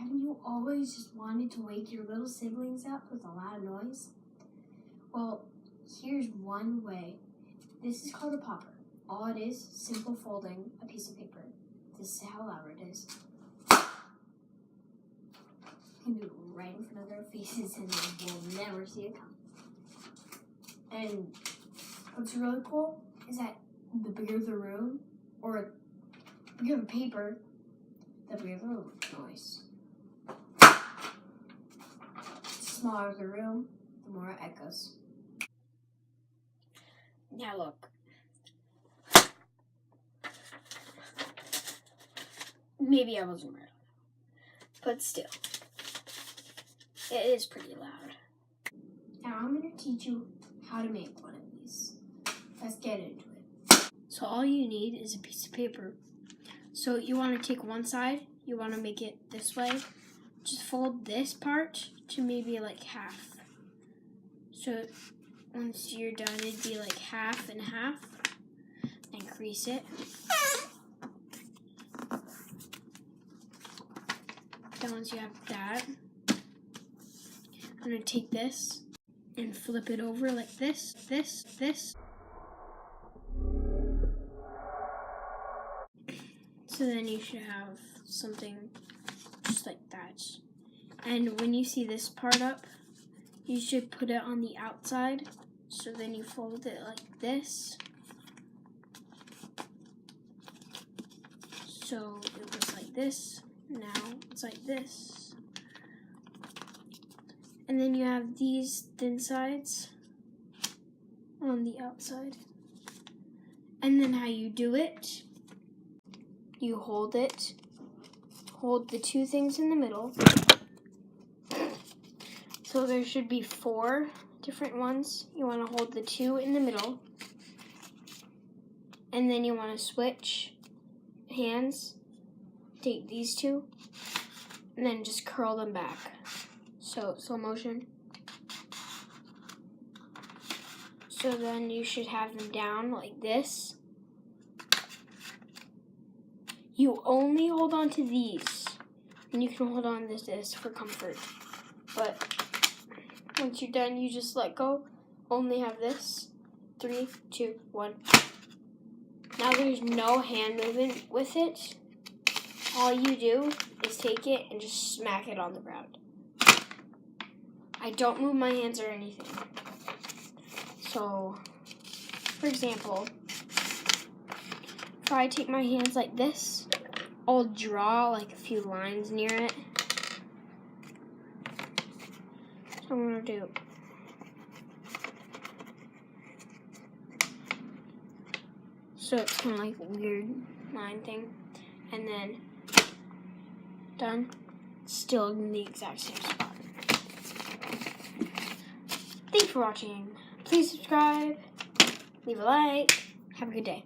Haven't you always just wanted to wake your little siblings up with a loud noise? Well, here's one way. This is called a popper. All it is, simple folding a piece of paper. This is how loud it is. You can do it right in front of their faces and they will never see it come. And what's really cool is that the bigger the room, or the bigger the paper, the bigger the noise. The smaller the room, the more it echoes. Now look. Maybe I wasn't right, but still, it is pretty loud. Now I'm going to teach you how to make one of these. Let's get into it. So all you need is a piece of paper. So you want to take one side, you want to make it this way. Just fold this part to maybe like half. So once you're done, it'd be like half and half. And crease it. Then once you have that, I'm going to take this and flip it over like this. So then you should have something just like that. And when you see this part up, you should put it on the outside. So then you fold it like this. So it was like this. Now it's like this. And then you have these thin sides on the outside. And then how you do it, you hold it, hold the two things in the middle. So there should be 4 different ones. You want to hold the 2 in the middle. And then you want to switch hands, take these 2, and then just curl them back. So slow motion. So then you should have them down like this. You only hold on to these, and you can hold on to this for comfort. But once you're done, you just let go. Only have this. 3, 2, 1. Now there's no hand movement with it. All you do is take it and just smack it on the ground. I don't move my hands or anything. So, for example, if I take my hands like this, I'll draw like a few lines near it. So I'm going to do so it's kind of like a weird line thing. And then done. Still in the exact same spot. Thanks for watching. Please subscribe, leave a like. Have a good day.